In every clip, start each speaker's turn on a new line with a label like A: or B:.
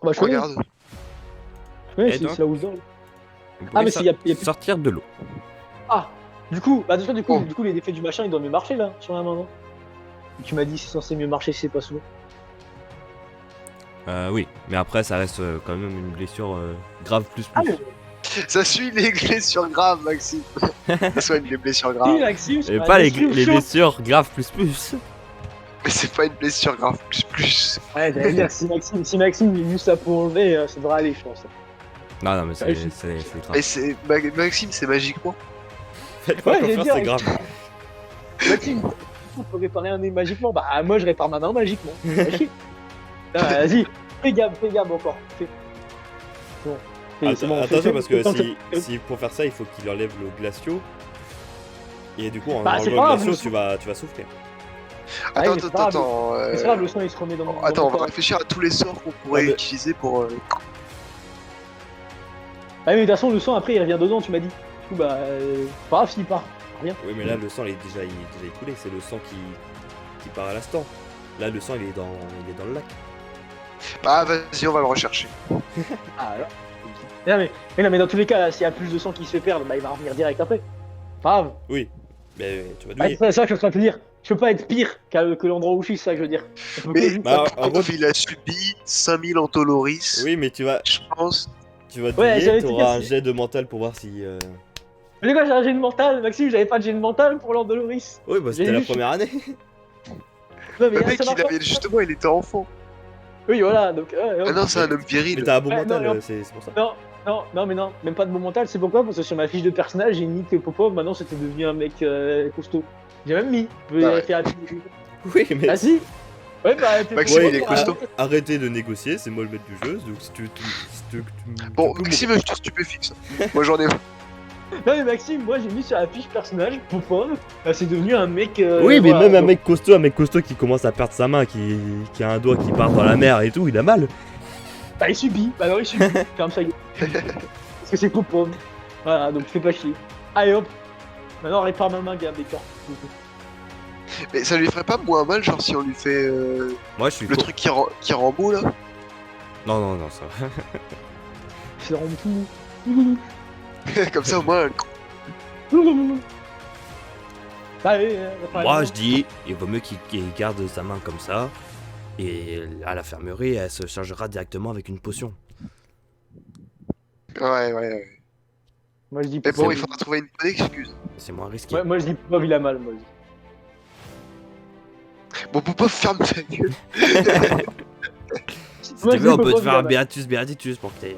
A: Bah, je connais.
B: Regarde.
A: Je connais,
C: Et
A: c'est
C: donc
A: là où je dors.
C: Vous
A: Ah,
C: pouvez
A: mais s'il y a plus.
C: sortir de l'eau.
A: Ah! Du coup, bah, déjà,
B: Oh.
A: du coup, les défauts du machin, ils doivent mieux marcher là, sur la main, non? Tu m'as dit c'est censé mieux marcher si c'est pas sous l'eau.
C: Oui, mais après ça reste quand même une blessure grave plus.
A: Ah, mais
B: Ça suit les blessures graves, Maxime. Ça soigne les blessures
A: si,
B: graves.
A: Maxime,
C: Et
A: c'est
C: pas les
A: description.
C: blessures graves plus.
B: Mais c'est pas une blessure grave plus.
A: Ouais, j'allais dire, si Maxime il a juste ça pour enlever, ça devrait aller, je pense.
C: Non, mais
A: Ouais,
C: c'est grave.
B: Mais c'est Maxime, c'est magiquement.
C: Faites-moi
A: Ouais, j'allais
C: confiance,
A: dire,
C: c'est grave.
A: Maxime, il faut réparer un nez magiquement. Bah, moi je répare ma main magiquement. Ah, vas-y, fais gaffe encore. Fais. C'est bon. C'est bon,
C: Attention
A: fais-
C: parce que
A: fais-
C: si pour faire ça il faut qu'il enlève le glaciaux. Et du coup en
A: Bah, c'est
C: enlevant
A: pas
C: le
A: grave,
C: glaciaux
A: le
C: tu vas souffrir.
A: Ouais, mais
B: Attends,
A: c'est pas grave,
B: attends.
A: Mais c'est grave, le sang il se remet dans mon
B: Attends, on va
A: corps.
B: réfléchir à tous les sorts qu'on pourrait
C: Ah, mais-
B: utiliser pour.
A: Ah, mais de toute façon, le sang après il revient dedans, tu m'as dit. Du coup, bah, c'est pas grave s'il part. Rien.
C: Oui mais là le sang il est déjà écoulé, c'est le sang qui part à l'instant. Là le sang il est dans le lac.
B: Ah, vas-y, on va le rechercher.
A: Ah, alors. Non, mais dans tous les cas, s'il y a plus de sang qui se fait perdre, bah il va revenir direct après. Pas grave.
C: Oui. Mais tu vas
A: Ah,
C: douiller.
A: c'est ça que je suis en train de te dire. Je peux pas être pire que l'endroit où je suis, c'est ça que je veux dire. On peut
B: Mais-
A: que juste
C: Bah,
A: pas-
C: en gros,
B: Il a subi 5000 Antoloris.
C: oui mais tu vas
B: Je pense.
C: douiller,
A: j'allais te
C: t'auras
A: dire,
C: un
A: si-
C: jet de mental pour voir si.
A: Mais quoi, j'ai un gène mental, Maxime, j'avais pas de gène mental pour l'Andoloris.
C: Oui bah c'était
A: J'ai
C: la
A: juste-
C: première année.
A: Non, mais
B: Le mec,
A: ça marche
B: il
A: pas.
B: avait justement, il était enfant.
A: Oui, voilà, donc.
B: Ah non, c'est un homme
C: Mais
B: viril.
C: t'as un bon
A: Ouais,
C: mental,
A: non,
C: c'est pour ça.
A: Non, mais non, même pas de bon mental, c'est pourquoi? Parce que sur ma fiche de personnage, j'ai mis que Popov, maintenant c'était devenu un mec costaud. J'ai même mis.
B: Ah ouais.
A: Faire un petit-
C: Oui mais.
A: Ah si. Ouais, bah, t'es
B: Maxime,
C: Ouais,
B: il est costaud.
C: Arrêtez de négocier, c'est moi le maître du jeu, donc si tu
B: Bon,
C: tu peux
B: Maxime, je te stupéfixe. Moi, j'en ai.
A: Non, mais Maxime, moi j'ai mis sur la fiche personnage, Popov, bah, c'est devenu un mec.
C: Oui, mais
A: voilà,
C: même
A: donc-
C: un mec costaud qui commence à perdre sa main, qui a un doigt qui part dans la mer et tout, il a mal.
A: Bah, il subit, bah alors il subit. Ferme sa gueule. Parce que c'est Popov. Voilà, donc fais pas chier. Allez hop. Maintenant, répare ma main, gars, Baker.
B: Mais ça lui ferait pas moins mal, genre, si on lui fait
C: Moi, je suis
B: le truc qui rend beau là.
C: Non, ça.
A: C'est rend tout.
B: Comme ça, au moins.
A: Allez,
C: Moi, je dis, il vaut mieux qu'il garde sa main comme ça. Et à l'infirmerie, elle se chargera directement avec une potion.
B: Ouais.
A: Moi je dis
B: Mais
A: Popov.
B: bon, il faudra trouver une bonne excuse.
C: C'est moins risqué.
A: Ouais, moi je dis Popov, il a mal, moi.
B: Bon, pour pas ferme ta gueule.
C: Si
A: Moi,
C: tu
A: je
C: veux,
A: dis
C: on peut te
A: Popov,
C: faire
A: il a
C: un
A: mal.
C: Beatus pour que t'aies.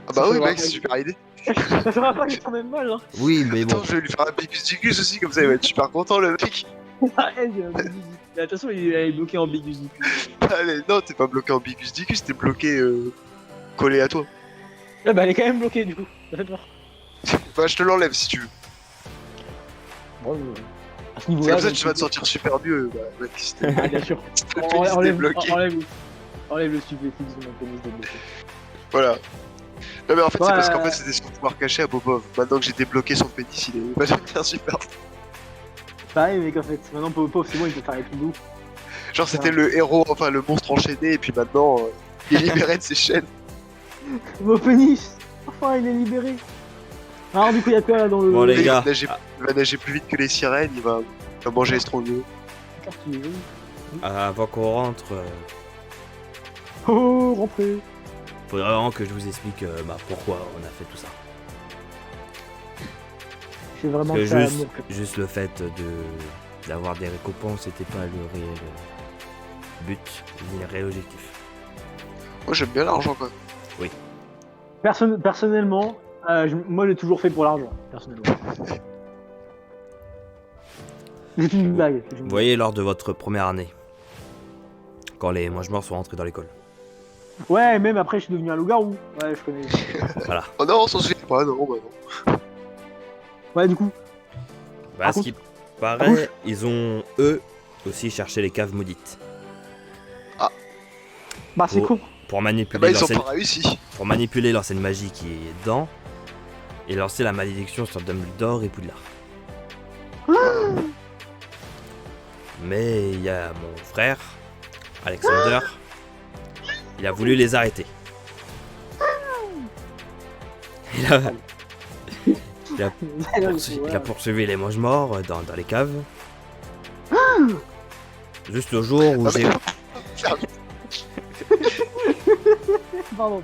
B: Ah bah
A: Ça
B: oui,
A: fera
B: mec,
A: pas-
B: c'est super idée.
A: Ça fera pas quand même mal, hein.
C: Oui, mais bon.
B: Attends, je vais lui faire un bicus dicus aussi, comme ça il va être super content le mec.
A: Ah, il a un Bigus. De toute façon, il est bloqué en Bigus.
B: Allez, non, t'es pas bloqué en bicus dicus, t'es bloqué collé à toi.
A: Ah bah, elle est quand même bloquée, du coup. Ça fait peur.
B: Bah, je te l'enlève si tu veux.
A: Bon, à ce
B: C'est
A: niveau-là.
B: comme ça
A: je-
B: que tu vas te sentir super mieux. Bah, mec, si t'es
A: Ah, bien sûr.
B: le pénis débloqué.
A: Enlève le stupéfixe de mon pénis débloqué.
B: Voilà. Non, mais en fait, c'est
A: Ouais.
B: parce qu'en fait, c'était son pouvoir caché à Popov. Maintenant que j'ai débloqué son pénis, il va devenir super.
A: Pareil, mec, en fait. Maintenant, Popov, c'est bon, il peut faire les trucs de ouf.
B: Genre, c'était le héros, enfin le monstre enchaîné, et puis maintenant, il est libéré de ses chaînes.
A: Mon pénis. Enfin, il est libéré. Alors, du coup, il y a quoi là dans le.
C: Bon, les
B: Il
C: gars.
B: va nager plus vite que les sirènes, il va manger les strongyos.
C: Avant qu'on rentre,
A: Oh, rentrez.
C: faudrait vraiment que je vous explique pourquoi on a fait tout ça.
A: C'est vraiment
C: Parce que
A: ça,
C: juste,
A: amour.
C: juste le fait d'avoir des récompenses, c'était pas le réel but, ni le réel objectif.
B: Moi, j'aime bien l'argent, quoi.
A: Personnellement, moi, je l'ai toujours fait pour l'argent. Personnellement. C'est une blague. c'est une
C: Vous
A: blague.
C: voyez, lors de votre première année, quand les mange-morts sont rentrés dans l'école.
A: Ouais, même après, je suis devenu un loup-garou. Ouais, je connais.
C: Voilà.
B: Oh non, on s'en souvient pas, non, bah non.
A: Ouais, du coup.
C: Bah,
A: Par
C: ce qui paraît, ils ont, eux, aussi cherché les caves maudites.
A: Bah, c'est
C: Oh.
A: con.
C: Pour
B: Eh
C: manipuler,
B: bah, ils ont
C: l'ancienne-
B: pas réussi.
C: pour manipuler l'ancienne magie qui est dedans. Et lancer la malédiction sur Dumbledore et Poudlard. Mais il y a mon frère, Alexander, Il a voulu les arrêter. Il a, il a poursuivi les mange-morts dans les caves. Juste le jour où
B: Ah,
C: j'ai...
B: mais-
A: Pardon.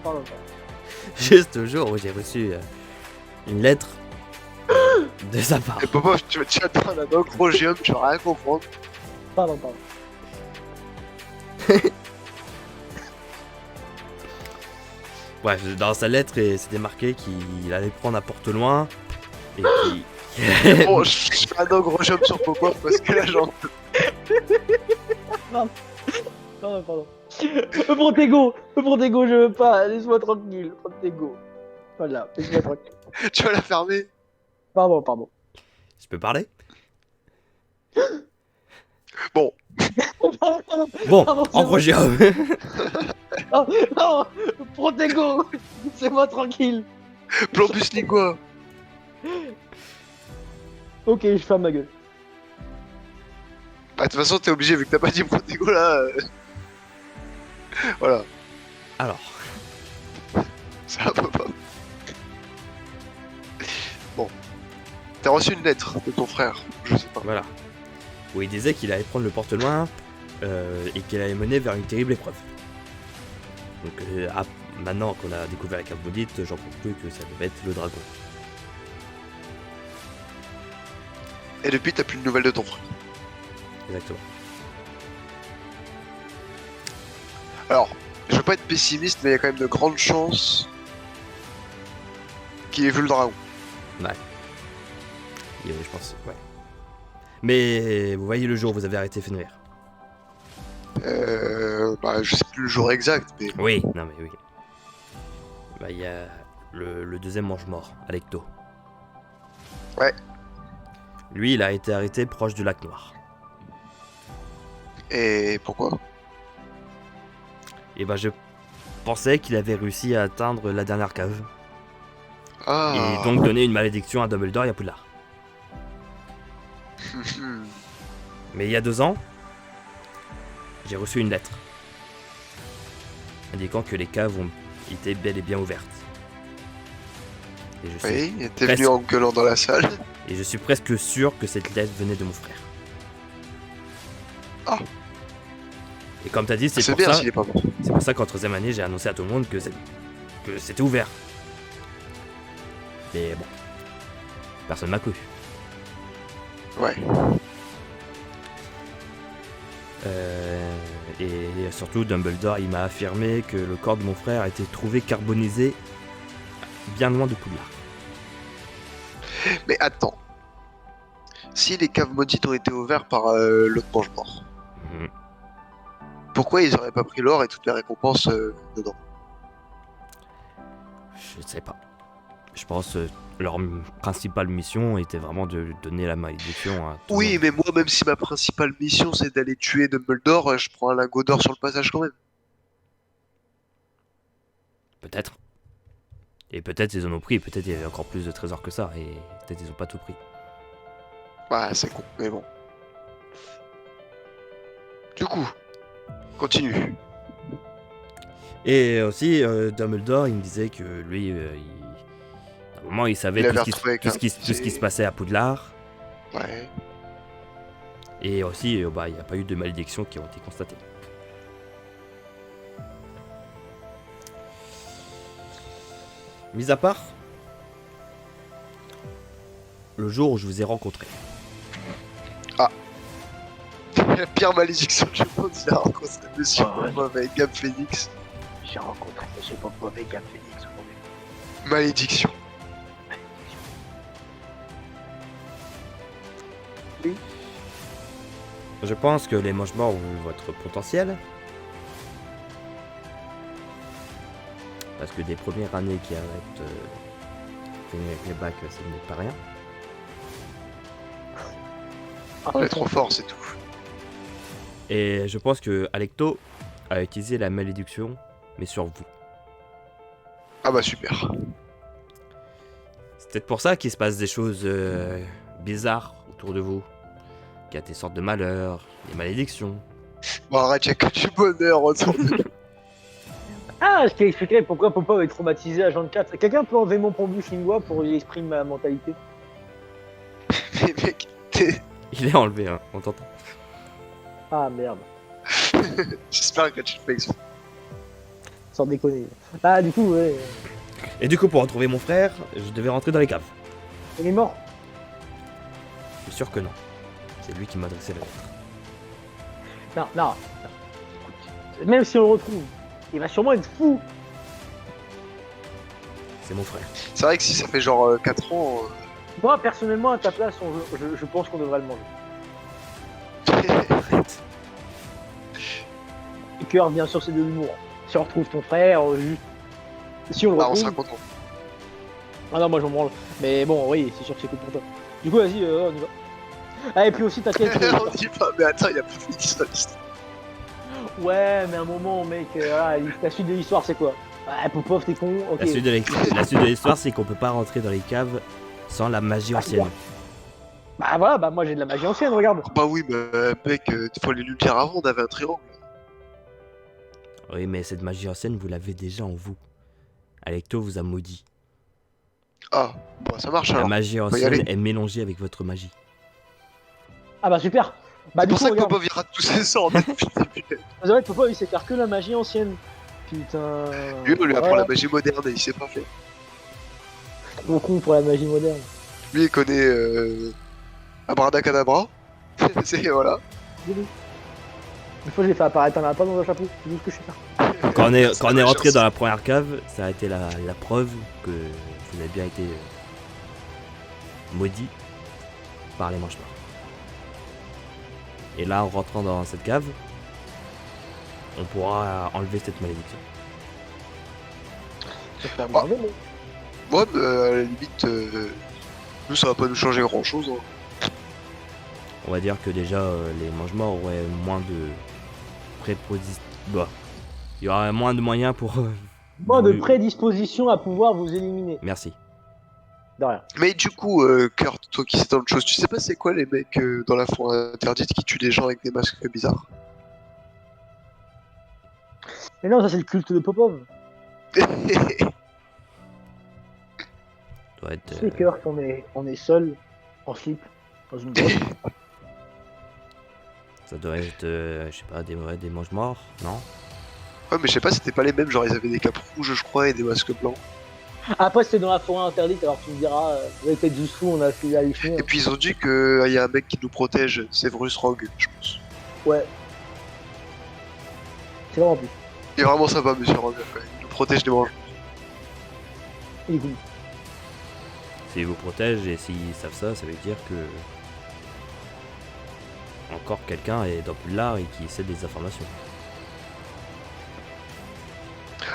C: Juste le jour où j'ai reçu une lettre de sa part.
B: Et Popov, tu vas te prendre un acrogium, tu vas rien comprendre.
A: Pardon.
C: Bref, dans sa lettre, c'était marqué qu'il allait prendre à Porte-Loin et
B: Bon, je fais un acrogium sur Popov parce que là, j'en
A: Pardon. Protego, je veux pas, laisse-moi tranquille, Protego. Voilà, laisse-moi tranquille.
B: Tu vas la fermer.
A: Pardon.
C: Je peux parler?
B: Bon,
C: Bon,
A: Pardon, c'est
C: en
A: bon.
C: gros, j'ai...
A: Non, Protego, laissez-moi tranquille.
B: Plambus Lingua.
A: Ok, je ferme ma gueule.
B: Bah, de toute façon, t'es obligé, vu que t'as pas dit Protego là. Voilà,
C: Alors,
B: ça va pas. Bon. T'as reçu une lettre de ton frère, je sais pas.
C: voilà. Où il disait qu'il allait prendre le Porte-Loin et qu'il allait mener vers une terrible épreuve. Donc, maintenant qu'on a découvert la cave maudite, j'en conclus que ça devait être le dragon.
B: Et depuis, t'as plus de nouvelles de ton frère.
C: Exactement.
B: Alors, je veux pas être pessimiste, mais il y a quand même de grandes chances qu'il ait vu le dragon.
C: Et, je pense, ouais. Mais vous voyez le jour où vous avez arrêté Fenrir.
B: Bah, je sais plus le jour exact, mais
C: Oui, non mais oui. Bah, il y a le deuxième mange-mort, Alecto.
B: Ouais.
C: Lui, il a été arrêté proche du lac Noir.
B: et pourquoi?
C: Et bah, je pensais qu'il avait réussi à atteindre la dernière cave.
B: Ah.
C: Et donc donner une malédiction à Dumbledore et à Poudlard. Mais il y a 2 ans, j'ai reçu une lettre indiquant que les caves ont été bel et bien ouvertes. Et je suis,
B: Oui, il était
C: Presque.
B: venu en gueulant dans la salle.
C: et je suis presque sûr que cette lettre venait de mon frère.
B: Ah.
C: Et comme t'as dit, c'est
B: C'est
C: pour
B: bien
C: ça.
B: s'il est pas mort.
C: C'est pour ça qu'en 3ème année, j'ai annoncé à tout le monde que c'était ouvert. Mais bon, personne m'a cru.
B: Ouais.
C: Et surtout, Dumbledore, il m'a affirmé que le corps de mon frère a été trouvé carbonisé bien loin de Poudlard.
B: Mais attends. Si les caves maudites ont été ouvertes par l'autre mange-mort,
C: Mhm.
B: pourquoi ils auraient pas pris l'or et toutes les récompenses dedans?
C: Je ne sais pas. Je pense leur principale mission était vraiment de donner la malédiction à tout le
B: Oui,
C: monde.
B: mais moi, même si ma principale mission c'est d'aller tuer Dumbledore, je prends un lingot d'or sur le passage quand même.
C: Peut-être. Et peut-être ils en ont pris, peut-être il y avait encore plus de trésors que ça, et peut-être ils ont pas tout pris.
B: Ouais, c'est con, mais bon. Du coup, continue.
C: Et aussi, Dumbledore, il me disait que lui, à un moment, il savait
B: Il
C: tout
B: avait
C: ce, qui,
B: retrouvé
C: tout ce qui- tout ce qui se passait à Poudlard.
B: Ouais.
C: Et aussi, bah, il n'y a pas eu de malédictions qui ont été constatées. Mis à part, le jour où je vous ai rencontré.
B: La pire malédiction du monde, il a rencontré Monsieur
A: Ah ouais.
B: Popov avec Gab Phoenix.
A: J'ai rencontré Monsieur Popov et Gab Phoenix aujourd'hui.
B: Malédiction.
C: Je pense que les mange-morts ont vu votre potentiel. Parce que des premières années qui arrêtent finir avec les bacs, ça n'est pas rien.
B: On est trop fort, c'est tout.
C: Et je pense que Alecto a utilisé la malédiction, mais sur vous.
B: Ah bah super.
C: C'est peut-être pour ça qu'il se passe des choses bizarres autour de vous. Qu'il y a des sortes de malheurs, des malédictions.
B: Bon arrête, y'a que du bonheur autour de nous.
A: ce qui expliquerait pourquoi Popov est traumatisé à Jean 4. Quelqu'un peut enlever mon pont chinois pour que j'exprime ma mentalité?
B: Mais mec, t'es...
C: Il est enlevé, hein, on t'entend.
A: Ah merde,
B: J'espère que tu le fais exprès.
A: sans déconner. Ah, du coup, ouais.
C: Et du coup, pour retrouver mon frère, je devais rentrer dans les caves.
A: Il est mort.
C: Je suis sûr que non. C'est lui qui m'a adressé la lettre.
A: Non, non. Écoute, même si on le retrouve, il va sûrement être fou.
C: C'est mon frère.
B: C'est vrai que si ça fait genre 4 ans...
A: Moi, personnellement, à ta place, je pense qu'on devrait le manger.
C: Arrête.
A: Et cœur, bien sûr, c'est de l'humour. Si on retrouve ton frère, juste... Si on le
B: Ah, on
A: retrouve...
B: sera content.
A: Ah non, moi j'en branle. Mais bon, oui, c'est sûr que c'est cool pour toi. Du coup, vas-y, on y va. Ah, et puis aussi, t'inquiète.
B: On dit pas, mais attends, il y a pas fini sur l'histoire.
A: Ouais, mais un moment, mec, la suite de l'histoire, c'est quoi? Ah, Popov, t'es con, ok.
C: La suite de l'histoire, c'est qu'on peut pas rentrer dans les caves sans la magie ancienne.
A: Bah voilà, bah moi j'ai de la magie ancienne, regarde.
B: Bah oui, mais mec, il faut les lumières avant, on avait un triangle.
C: Oui, mais cette magie ancienne, vous l'avez déjà en vous. Alecto vous a maudit.
B: Ah, bon, ça marche
C: La
B: alors.
C: magie
B: y
C: ancienne
B: aller.
C: est mélangée avec votre magie.
A: Ah bah super. Bah
B: C'est
A: du
B: pour
A: coup,
B: ça que
A: regarde.
B: Popov ira de tous ses sorts depuis le début.
A: C'est vrai que Popov, il sait faire que la magie ancienne. Putain.
B: Lui, on lui apprend
A: Voilà.
B: la magie moderne et il sait pas faire.
A: Trop con pour la magie moderne.
B: Lui, il connaît Abracadabra. C'est voilà.
A: Une fois, j'ai fait apparaître un lapin dans un chapeau. C'est tout ce que je sais faire.
C: Quand on
B: Ça
C: est
B: va,
C: rentré
B: chance.
C: dans la première cave, ça a été la preuve que vous avez bien été maudit par les manches noires. Et là, en rentrant dans cette cave, on pourra enlever cette malédiction.
A: Ça fait aborder, mais-
B: Moi, à la limite, nous, ça va pas nous changer grand chose.
C: On va dire que déjà, les mange-morts auraient moins de préposition. Bah, il y aurait moins de moyens pour.
A: Moins de
C: vous-
A: prédisposition à pouvoir vous éliminer.
C: Merci.
A: De rien.
B: Mais du coup, Kurt, toi qui sais tant de choses, tu sais pas c'est quoi les mecs dans la forêt interdite qui tuent des gens avec des masques bizarres?
A: Mais non, ça c'est le culte de Popov.
C: Doit être.
A: Tu sais, Kurt, on est seul, en slip, dans une grotte.
C: Ça doit être, je sais pas, des mange-morts, non?
B: Ouais, mais je sais pas, c'était pas les mêmes, genre ils avaient des capes rouges, je crois, et des masques blancs.
A: Après, c'était dans la forêt interdite, alors tu me diras, avec les Jutsu, on a fait halluciner.
B: Et puis ils ont dit que y a un mec qui nous protège, c'est Vrus Rogue, je pense.
A: Ouais. C'est vraiment plus.
B: Il est vraiment sympa, monsieur Rogue, quand même. Il nous protège des manches.
A: Il est cool.
C: S'ils vous protègent et s'ils savent ça, ça veut dire que. Encore quelqu'un est dans Poudlard et qui sait des informations.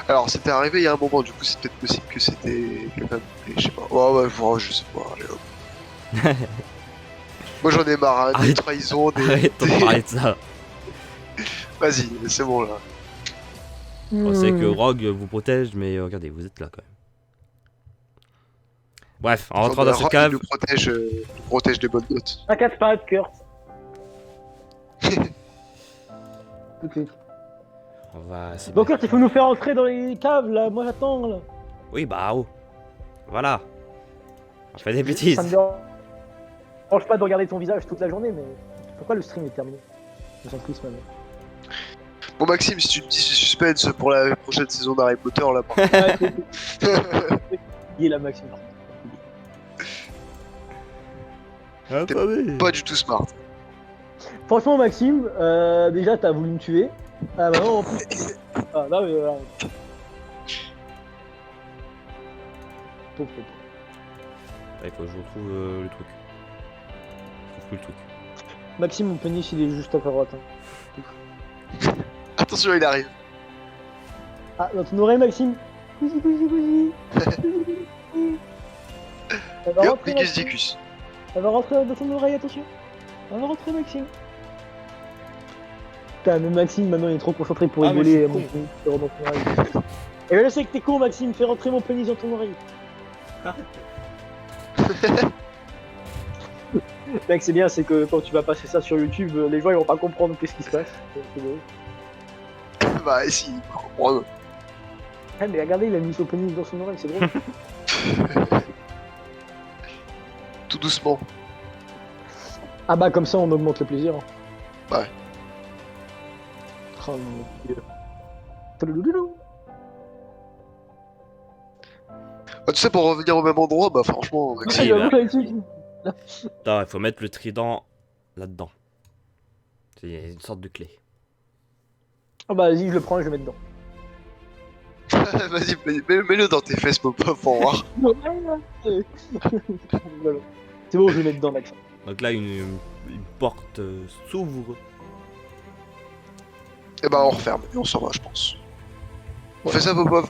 B: Alors, c'était arrivé il y a un moment, du coup, c'est peut-être possible que c'était quelqu'un de... Je sais pas. Ouais, je sais pas, allez hop. Moi j'en ai marre, hein, des
C: Arrête.
B: trahisons,
C: Arrête de parler de ça.
B: Vas-y, c'est bon là.
C: On sait que
A: Hmm.
C: Rogue vous protège, mais regardez, vous êtes là quand même. Bref, en rentrant dans cette
B: Rogue,
C: cave,
B: il nous protège des bonnes notes.
A: T'inquiète pas, Kurt. Tout de suite.
C: on va. c'est
A: Bon,
C: bien.
A: Kurt, il faut nous faire entrer dans les caves là. Moi j'attends là.
C: Oui, bah, oh. Voilà. On fait des bêtises.
A: Ça me dérange pas de regarder ton visage toute la journée, mais pourquoi le stream est terminé? Je sens triste maintenant.
B: Bon Maxime, si tu me dis suspense pour la prochaine saison d'Harry Potter là, par
A: Ouais, il est là, Maxime.
C: Attendez.
B: pas du tout smart.
A: Franchement, Maxime, déjà t'as voulu me tuer. Ah bah non, en plus. Ah non, mais voilà. Pauvre, pauvre.
C: Il faut que je retrouve le truc. Je trouve plus le truc.
A: Maxime, mon pénis il est juste à ta droite. Hein.
B: Attention, il arrive.
A: Ah, dans ton oreille, Maxime. Cousi, cousi, cousi. Elle va
B: Et hop,
A: rentrer,
B: Dicus
A: Maxime.
B: Dicus.
A: Elle va rentrer dans ton oreille, attention. Elle va rentrer, Maxime. Putain, mais Maxime, maintenant il est trop concentré pour
C: Ah, mais
A: rigoler.
C: je suis
A: Mon
C: con.
A: pénis il rentre dans ton oreille. Et ben, je sais que t'es con, Maxime. Fais rentrer mon pénis dans ton oreille. Mec, c'est bien, c'est que quand tu vas passer ça sur YouTube, les gens ils vont pas comprendre qu'est-ce qui se passe. C'est beau.
B: Bah si, il faut comprendre.
A: Ah, mais regardez, il a mis son pénis dans son oreille, c'est drôle.
B: Tout doucement.
A: Ah bah comme ça on augmente le plaisir. Hein.
B: Ouais.
A: Oh mon dieu. Toulouloulou.
B: Bah, tu sais, pour revenir au même endroit, bah franchement,
A: Ah,
B: Maxime,
A: j'avoue,
C: bah.
A: là-dessus.
C: Attends, il faut mettre le trident là-dedans. C'est une sorte de clé.
A: Ah bah vas-je le prends et je le mets dedans.
B: vas-y, mets-le dans tes fesses, Popov, pour voir.
A: C'est bon, je le mets dedans, Maxime.
C: Donc là, une porte s'ouvre.
B: Et bah on referme, et on s'en va, je pense. On fait ça, Popov.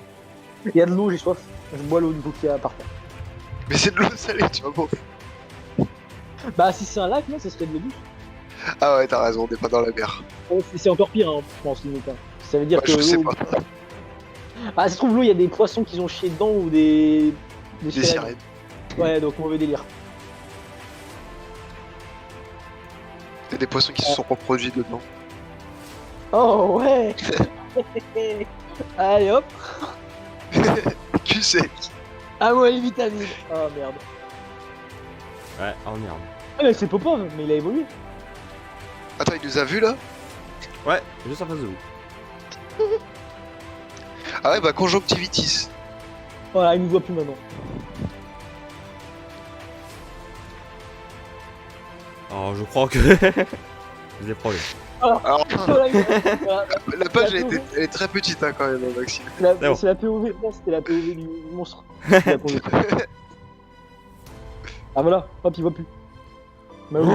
A: Il y a de l'eau, j'ai soif. Je bois l'eau du coup qu'il y a par terre.
B: Mais c'est de l'eau salée, tu vois, Popov.
A: Bah si c'est un lac, là, ce serait de l'eau douce.
B: Ah ouais, t'as raison, on n'est pas dans la mer.
A: Oh, c'est encore pire, hein, je pense, limite. Hein. Ça veut dire
B: Ouais,
A: que.
B: je sais
A: l'eau-
B: pas.
A: Ah, ça se trouve, l'eau, il y a des poissons qui ont chié dedans ou des.
B: Des sirènes.
A: Ouais, donc mauvais délire.
B: Il y a des poissons qui se sont reproduits dedans.
A: Oh ouais. Allez hop.
B: Cul sec.
A: Ah ouais, les vitamines. Oh merde.
C: Ouais, oh merde.
A: Ah mais c'est Popov, mais il a évolué.
B: Attends, il nous a vus là?
C: Ouais, juste en face de vous.
B: Ah ouais, bah conjonctivitis.
A: Voilà, il nous voit plus maintenant.
C: Alors, je crois que. Vous avez problème.
B: Alors,
A: Voilà, voilà.
B: la page elle est très petite hein, quand même, hein, Maxime.
C: bon.
A: C'est la POV, non, c'était la POV du monstre. C'était la POV. Ah voilà, hop, il voit plus. Bah, oui.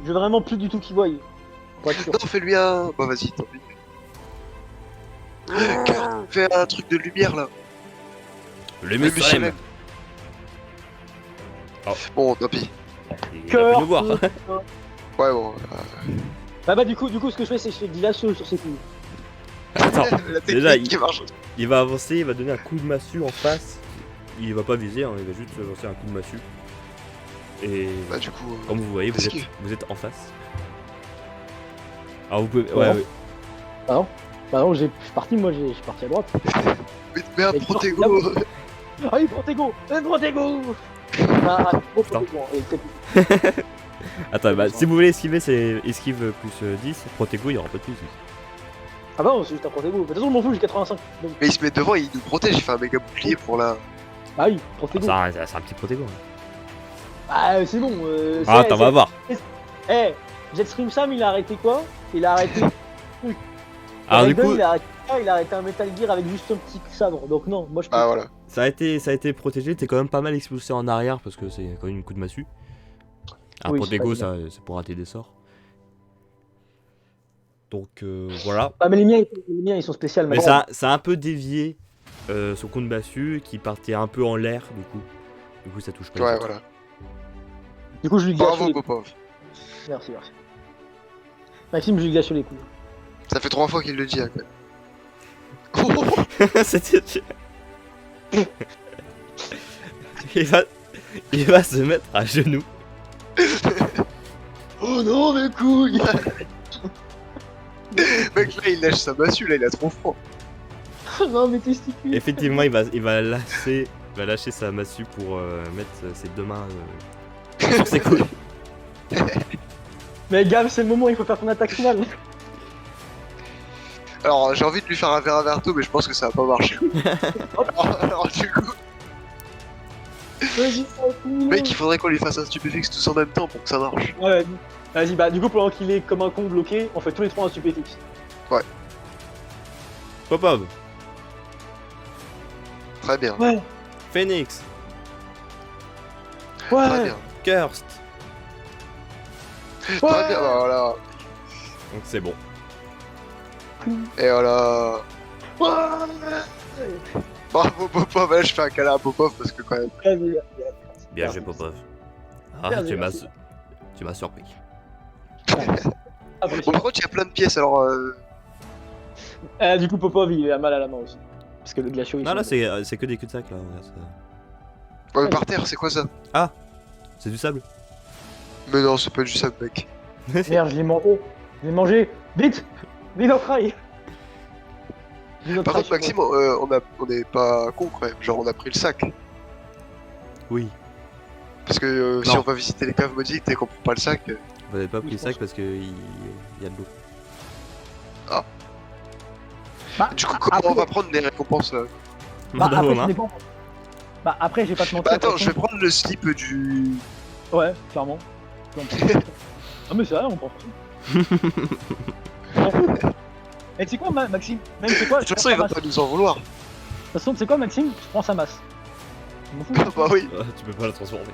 A: Je veux vraiment plus du tout qu'il voie. Pour être sûr.
B: Non, fais-lui un. Bah vas-y, tant pis. Cœur, fais un truc de lumière là.
C: Le
B: Le
C: monsieur
B: Michelin.
C: aime. Oh.
B: Bon, tant pis.
C: Il a pu
A: Cœur.
C: nous voir.
B: Ouais, bon.
A: Bah du coup, ce que je fais, c'est que je fais glacieux sur ses couilles.
C: Attends,
B: La technique
C: déjà,
B: qui marche.
C: il va avancer, il va donner un coup de massue en face. Il va pas viser, hein, il va juste lancer un coup de massue. Et
B: Bah, du coup.
C: comme vous voyez,
B: esquive.
C: vous êtes en face. Alors vous pouvez.
A: Ouais.
C: Ouais, ouais.
A: Bah non, je suis parti, moi, je suis parti à droite.
B: Mais un
A: Mais
B: protego.
A: Allez, Protego. Protego. Ah, gros
C: Putain.
A: Protego, hein, et c'est-
C: Attends, bah, si vous voulez esquiver, c'est esquive plus 10. Protego, il y aura pas de plus 10.
A: Ah bah non, c'est juste un Protego. De toute façon, je m'en fous, j'ai 85. Donc,
B: Mais il se met devant, il nous protège, il fait un méga bouclier pour la.
A: bah oui, Protego.
C: C'est un petit Protego. Hein.
A: Ah, c'est bon.
C: Ah, t'en vas voir.
A: Eh, Jetstream Sam, il a arrêté quoi? Il a arrêté.
C: Alors du
A: Raiden,
C: coup,
A: il a arrêté un Metal Gear avec juste un petit sabre. Donc non, moi je peux.
B: Ah voilà.
C: ça a été protégé. T'es quand même pas mal expulsé en arrière parce que c'est quand même une coup de massue. Un
A: Oui,
C: Protego,
A: c'est pas
C: c'est pour rater des sorts. Donc voilà.
A: Ah mais les miens ils sont spéciaux.
C: Mais ça a un peu dévié son coup de massue qui partait un peu en l'air du coup. Du coup, ça touche pas. les
B: Ouais,
C: autres.
B: voilà.
A: Du coup je lui glace
B: Bravo,
A: les
B: Popov.
A: Merci. Maxime, je lui glace les couilles.
B: Ça fait 3 fois qu'il le dit, hein, quand même.
C: C'était. il va se mettre à genoux.
B: Oh non, mes couilles. Mec, là, il lâche sa massue, là, il a trop froid.
A: Non mais testicules.
C: Effectivement, il va lâcher sa massue pour mettre ses deux mains sur ses couilles.
A: Mais Gab, c'est le moment, il faut faire ton attaque finale.
B: Alors, j'ai envie de lui faire un verre à verto, mais je pense que ça va pas marcher. alors, du coup,
A: Vas-y, ça va finir.
B: mec, il faudrait qu'on lui fasse un stupéfixe tous en même temps pour que ça marche.
A: Ouais, vas-y, bah du coup pendant qu'il est comme un con bloqué, on fait tous les trois un stupéfixe.
C: Popov,
B: Très bien.
A: Ouais.
C: Phoenix,
B: Très
A: Ouais.
B: bien.
C: Kurst.
B: Très bien, bah, voilà.
C: Donc c'est bon.
B: Et voilà.
A: Ouais.
B: Bravo, Popov. Là, je fais un câlin à Popov parce que, quand même.
A: Vas-y.
C: Bien joué, Popov. Ah,
A: Bien,
C: tu
A: merci.
C: m'as surpris.
A: Ah,
B: Bon, par contre, il y a plein de pièces, alors.
A: du coup Popov il a mal à la main aussi. Parce que le glaciaux il
C: Non, là,
A: fait-
C: c'est que des cul-de-sac là. Regarde, ça.
B: Ouais, mais par terre, c'est quoi ça?
C: C'est du sable.
B: Mais non, c'est pas du sable, mec.
A: Merde, je l'ai mangé. Je l'ai mangé. Vite. Vite au fry. D'une autre
B: Par contre,
A: façon.
B: Maxime, on n'est pas con quand même. Genre, on a pris le sac.
C: Oui.
B: Parce que si
C: Non.
B: on va visiter les caves maudites et qu'on prend pas le sac,
C: Vous avez pas
A: Oui,
C: pris le
A: je
C: sac
A: pense.
C: parce que il y a de l'eau.
A: Bah,
B: du coup, comment
A: après,
B: on va prendre les récompenses
C: Mandat
A: après, ça
C: Romain.
A: dépend. Bah, après, je vais pas te mentir.
B: Bah attends,
A: de toute
B: je vais prendre le slip du.
A: façon. Ouais, clairement. Ah, mais c'est vrai, on pense aussi. Et tu sais quoi, Maxime? Même, c'est quoi?
B: De
A: Je
B: toute
A: prends
B: façon,
A: sa
B: il va
A: masse.
B: pas nous en vouloir.
A: De toute façon, tu sais quoi, Maxime? Je prends sa masse. Je m'en fous.
B: Bah oui.
C: Ah, tu peux pas la transformer.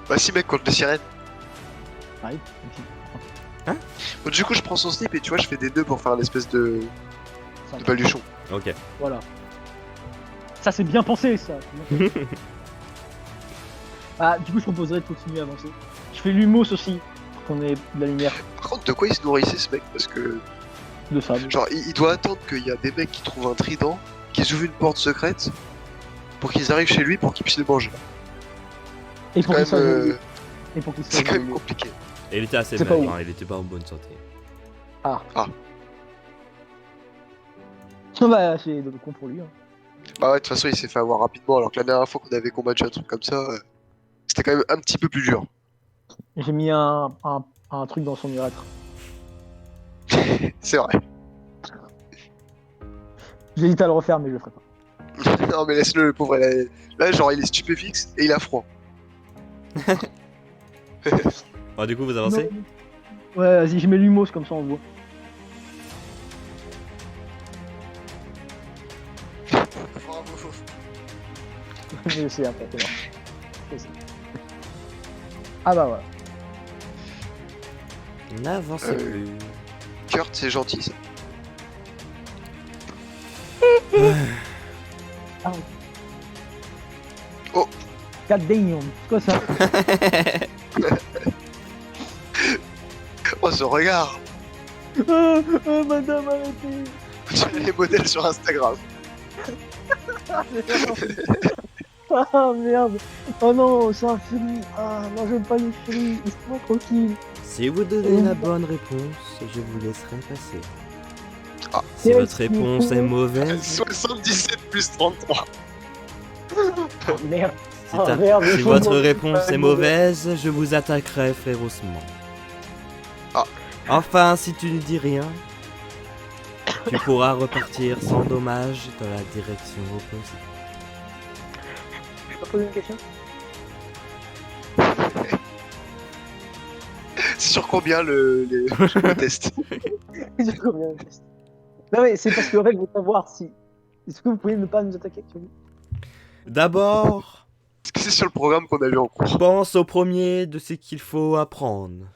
B: Bah si, mec, contre les sirènes.
A: Arrive, Maxime.
B: Bon, du coup, je prends son slip et tu vois, je fais des nœuds pour faire l'espèce de
A: Cinq.
B: baluchon.
C: Ok.
A: Voilà. Ça, c'est bien pensé, ça. C'est bien pensé. Ah, du coup, je proposerais de continuer à avancer. Je fais l'humos aussi, pour qu'on ait de la lumière
B: Par contre, de quoi il se nourrissait ce mec? Parce que,
A: de sable.
B: genre, il doit attendre qu'il y a des mecs qui trouvent un trident, qu'ils ouvrent une porte secrète, pour qu'ils arrivent chez lui pour qu'ils puissent le manger.
A: Et pour
B: Quand
A: qu'il soit
B: même,
A: évolué. Et pour qu'il soit
B: c'est quand même
A: évolué.
B: compliqué.
C: Et il était assez
A: C'est pas
C: maigre,
A: ouf.
C: hein, il était pas en bonne santé.
A: Ah.
B: Ah.
A: Bah, c'est de con pour lui. Hein.
B: Bah ouais, de toute façon, il s'est fait avoir rapidement, alors que la dernière fois qu'on avait combattu un truc comme ça, c'était quand même un petit peu plus dur.
A: J'ai mis un truc dans son urètre.
B: C'est vrai.
A: J'hésite à le refaire, mais je le ferai pas.
B: Non, mais laisse-le, le pauvre. Là, genre, il est stupéfixe et il a froid.
C: Ah, du coup, vous avancez?
A: Non. Ouais, vas-y, je mets l'humos comme ça on voit.
B: Bravo.
A: Mais c'est après, c'est bon. C'est ça. Ah bah voilà.
C: N'avancez plus.
B: Kurt, c'est gentil ça.
A: Ah.
B: Oh.
A: God damn, c'est quoi ça?
B: Oh, ce regard.
A: Madame, arrêtez.
B: Tu les modèles sur Instagram.
A: Ah merde. Oh non, c'est un furie. Ah non, j'aime pas les furies. Laisse-moi tranquille.
C: Si vous donnez la bonne réponse, je vous laisserai passer.
B: Ah.
C: Si
A: Qu'est-ce
C: votre réponse
A: qu'il
C: est
A: faut
C: mauvaise,
B: 77 plus 33.
A: Ah, merde.
C: si,
A: Ah, merde,
C: si
A: je
C: votre
A: comprends.
C: réponse
A: Ouais,
C: est mauvaise, je vous attaquerai férocement.
B: Ah.
C: Enfin, si tu ne dis rien, tu pourras repartir sans dommage dans la direction opposée.
A: Je peux poser une question?
B: C'est sur combien le test?
A: J'ai combien de questions? Non mais c'est parce que en fait, je veux savoir si... Est-ce que vous pouvez ne pas nous attaquer actuellement?
C: D'abord,
B: Est-ce que c'est sur le programme qu'on a vu en cours?
C: pense au premier de ce qu'il faut apprendre.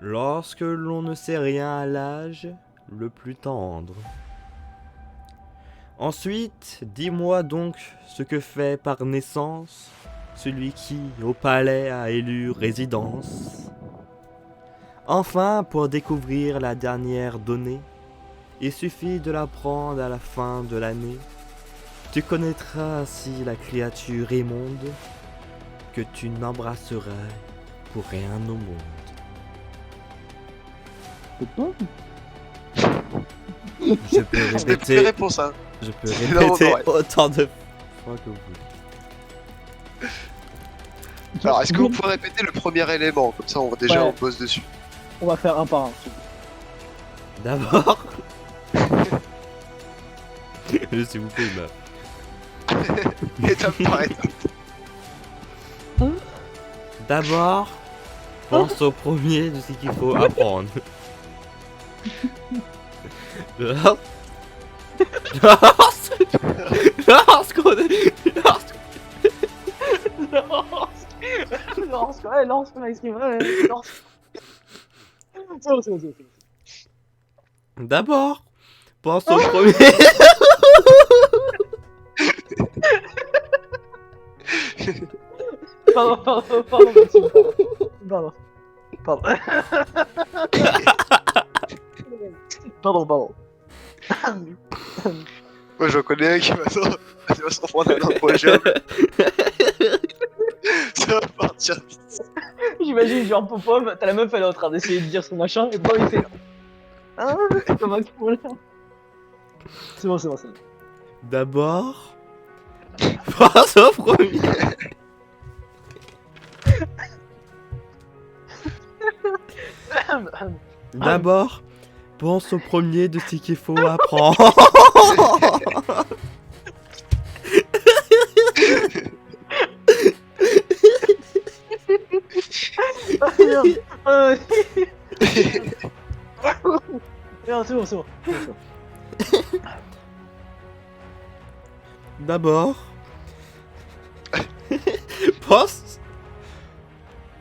C: Lorsque l'on ne sait rien à l'âge le plus tendre. Ensuite, dis-moi donc ce que fait par naissance celui qui, au palais, a élu résidence. Enfin, pour découvrir la dernière donnée, il suffit de l'apprendre à la fin de l'année. Tu connaîtras ainsi la créature immonde que tu n'embrasseras pour rien au monde.
A: C'est toi?
C: Je peux
B: C'était plus
C: répéter,
B: réponse, hein.
C: je peux
B: C'est dans
C: répéter
B: mon oreille.
C: autant de fois que vous voulez.
B: Alors, est-ce que vous pouvez répéter le premier élément? Comme ça, déjà,
A: Ouais.
B: on bosse dessus.
A: On va faire un par un.
C: D'abord... S'il vous plaît, meuf.
B: Étape par étape.
C: D'abord, pense au premier de ce qu'il faut apprendre. Lorsqu'on est...
A: Lance, Maxime, ouais, lance. C'est bon, c'est bon, c'est bon.
C: D'abord, pense au premier...
A: Pardon, Maxime, pardon. Pardon.
B: Moi, j'en connais un qui va s'en prendre un improjeable. Ça va partir vite.
A: J'imagine, genre, Popov, t'as la meuf, elle est en train d'essayer de dire son machin, et bon, il fait. Ah, comment tu peux là? C'est bon, c'est bon, c'est bon.
C: D'abord, pense au premier. D'abord, pense au premier de ce qu'il faut apprendre.
A: Ah, merde. Ah, merde, c'est bon, c'est bon. C'est bon.
C: D'abord, pense,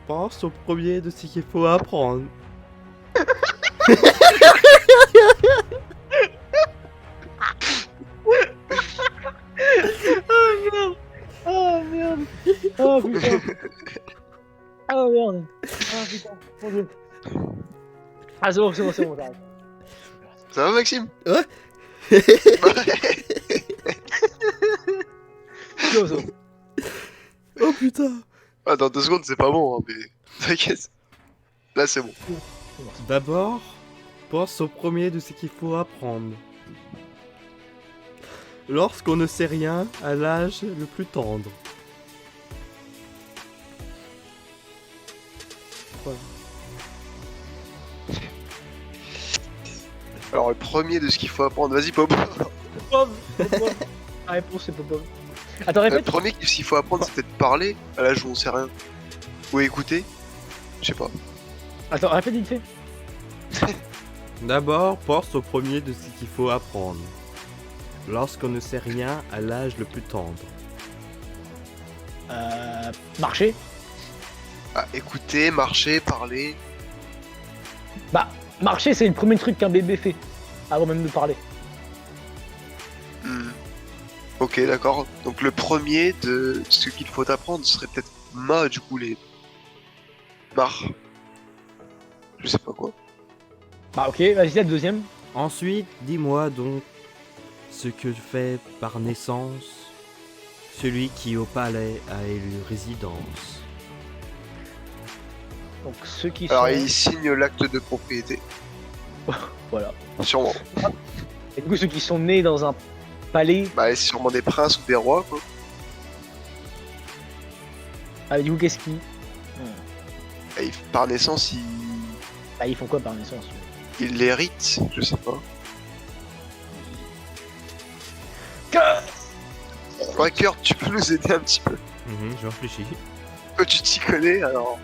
C: pense au premier de ce qu'il faut apprendre.
A: Ah merde. Oh putain. Ah merde. Ah putain. Mon dieu. Ah c'est bon, c'est bon, c'est bon, j'arrête.
B: Ça va, Maxime?
C: Ouais.
A: C'est bon, c'est bon.
C: Oh putain.
B: Ah, dans 2 secondes, c'est pas bon, hein, mais t'inquiète. Là, c'est bon.
C: D'abord, pense au premier de ce qu'il faut apprendre. Lorsqu'on ne sait rien à l'âge le plus tendre. Voilà.
B: Alors, le premier de ce qu'il faut apprendre, vas-y, Pop.
A: Pop, pop. La réponse c'est pop. Attends,
B: Le
A: répète.
B: premier de ce qu'il faut apprendre, c'est peut-être parler à l'âge où on sait rien. Ou écouter. Je sais pas.
A: Attends, répète vite fait.
C: D'abord, pense au premier de ce qu'il faut apprendre. Lorsqu'on ne sait rien à l'âge le plus tendre.
A: Marcher.
B: Ah, écouter, marcher, parler.
A: Bah, marcher c'est le premier truc qu'un bébé fait. Avant même de parler.
B: Hmm. Ok, d'accord. Donc, le premier de ce qu'il faut apprendre serait peut-être ma, du coup, les. Mar. Je sais pas quoi.
A: Bah ok, vas-y, la deuxième.
C: Ensuite, dis-moi donc ce que fait par naissance celui qui au palais a élu résidence.
A: Donc ceux qui
B: Alors,
A: sont...
B: il signe l'acte de propriété.
A: Voilà.
B: Sûrement.
A: Et du coup ceux qui sont nés dans un palais...
B: Bah, c'est sûrement des princes ou des rois, quoi.
A: Ah du coup qu'est-ce qu'ils...
B: Et par naissance,
A: Bah ils font quoi par naissance?
B: il l'hérite, je sais pas. Ouais, Kurt, tu peux nous aider un petit peu.
C: Je réfléchis.
B: Toi, tu t'y connais, alors.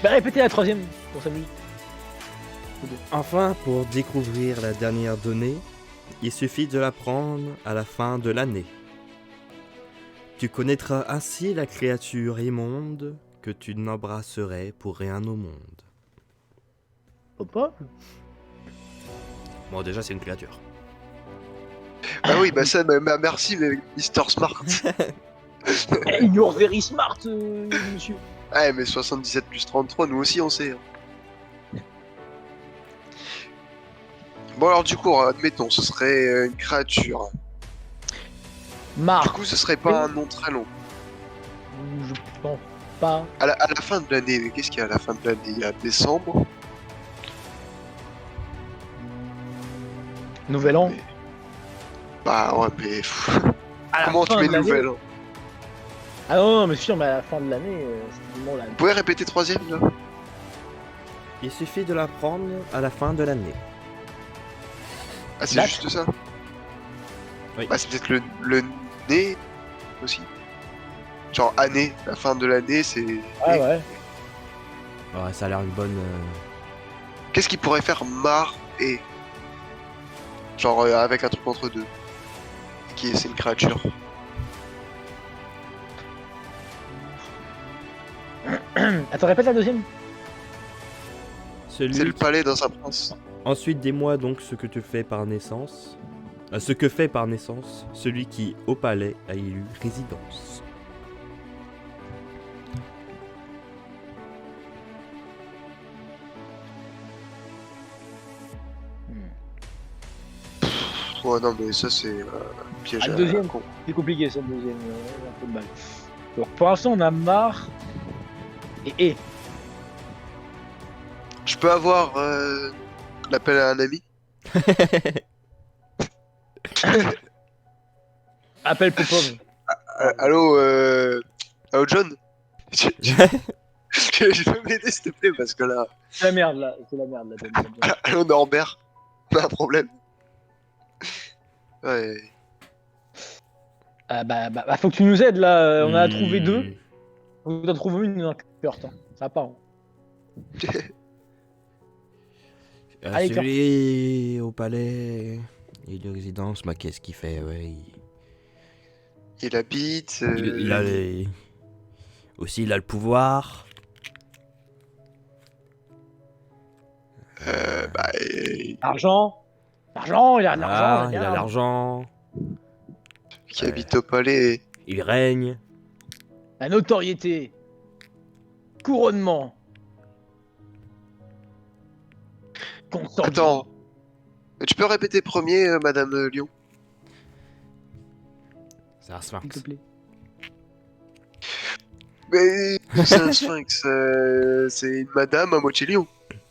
A: Bah répétez la troisième, pour s'amuser.
C: Enfin, pour découvrir la dernière donnée, il suffit de la prendre à la fin de l'année. Tu connaîtras ainsi la créature immonde que tu n'embrasserais pour rien au monde.
A: Hop hop.
C: Bon, déjà, c'est une créature.
B: Bah oui, bah ça, bah, merci, mais Mister Smart.
A: Eh, you're very smart, monsieur.
B: Ouais, mais 77 plus 33, nous aussi, on sait. Hein. Bon, alors, du coup, admettons, ce serait une créature. Du
A: Marc.
B: coup, ce serait pas un nom très long.
A: Je pense pas.
B: À la fin de l'année, mais qu'est-ce qu'il y a à la fin de l'année? Il y a décembre.
A: Nouvel an.
B: Mais- Bah ouais, mais pff,
A: À la
B: comment tu
A: fin
B: mets
A: de
B: le
A: l'année.
B: nouvel an?
A: Ah non, mais sûr, mais à la fin de l'année, c'est du moment là.
B: Vous pouvez répéter troisième, là?
C: Il suffit de la prendre à la fin de l'année.
B: Ah, c'est
A: Date.
B: juste ça?
C: Oui.
B: Bah, c'est peut-être le nez aussi. Genre année, la fin de l'année, c'est.
A: Ah ouais.
C: Ouais, ça a l'air une bonne...
B: Qu'est-ce qui pourrait faire mar et. Genre avec un truc entre deux. C'est une créature.
A: Attends, répète la deuxième.
C: Celui
B: C'est le
C: qui-
B: palais dans un prince.
C: Ensuite, dis-moi donc ce que tu fais par naissance. Ce que fait par naissance celui qui, au palais, a élu résidence.
B: Ouais, non, mais ça, c'est piège
A: Ah, le
B: à
A: deuxième.
B: con.
A: C'est compliqué, ça, le deuxième. Un peu de mal. Donc, pour l'instant, on a marre. Et.
B: Je peux avoir l'appel à un ami?
A: Appelle Popov.
B: Allô, allô John? Je peux m'aider s'il te plaît parce que là...
A: C'est la merde là, c'est la merde là.
B: Allô Norbert? On a un problème. Ouais.
A: Bah, faut que tu nous aides là, on a trouvé
C: Hmm.
A: deux. On a trouvé une Kurt. Hein. Ça part. Hein. Allez,
C: Celui au palais et de résidence, bah qu'est-ce qu'il fait, ouais.
B: Il habite...
C: Il a aussi il a le pouvoir.
B: bah...
A: Argent. Argent, il a de l'argent.
C: Ah, il a l'argent.
B: qui habite au palais.
C: Il règne.
A: La notoriété. Couronnement. Consentement.
B: Attends. Tu peux répéter premier, Madame Lyon?
C: C'est un
A: S'il te
C: sphinx.
A: plaît.
B: Mais c'est un sphinx, c'est une madame à moitié lion.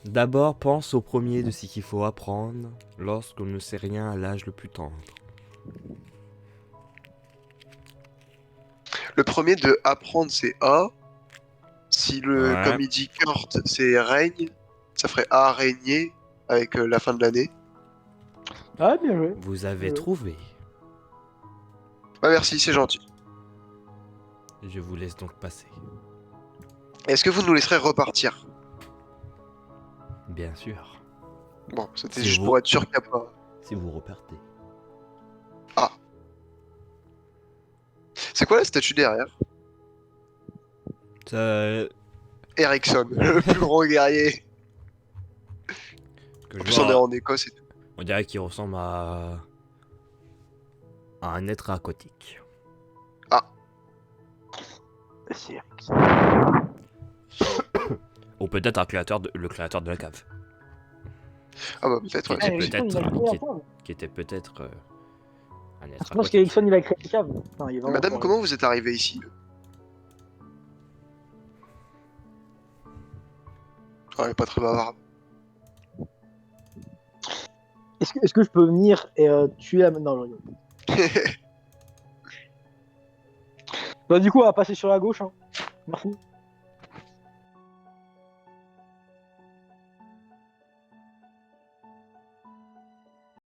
C: D'abord, pense au premier de ce qu'il faut apprendre lorsqu'on ne sait rien à l'âge le plus tendre.
B: Le premier de apprendre c'est A. Si le,
C: Ouais.
B: comme il dit Kurt, c'est règne, ça ferait araignée avec la fin de l'année.
A: Ah, bien joué.
C: Vous avez
A: Ouais.
C: trouvé.
B: Ah merci, c'est gentil.
C: Je vous laisse donc passer.
B: Est-ce que vous nous laisserez repartir?
C: Bien sûr.
B: Bon, c'était
C: C'est
B: juste
C: vous.
B: pour être sûr qu'il n'y a pas...
C: Si vous repartez.
B: C'est quoi la statue derrière?
C: Ça,
B: Ericsson, le plus grand guerrier.
C: que
B: En
C: je
B: plus on est
C: vois,
B: en Écosse et tout.
C: on dirait qu'il ressemble à un être aquatique.
A: C'est
C: Ou peut-être le créateur de la cave.
B: Ah bah peut-être, ouais.
C: Qui était
A: Ericsson, il a
C: peut-être
A: créé la cave.
C: qui était peut-être un être
A: Je pense
C: aquatique.
A: qu'Ericsson il a créé la cave. Enfin, il est vraiment
B: Madame,
A: fort.
B: comment vous êtes arrivé ici? Ah, elle est pas très bavarde.
A: Est-ce que je peux venir et tuer la... Non, non. Bah du coup, on va passer sur la gauche. Hein. Merci.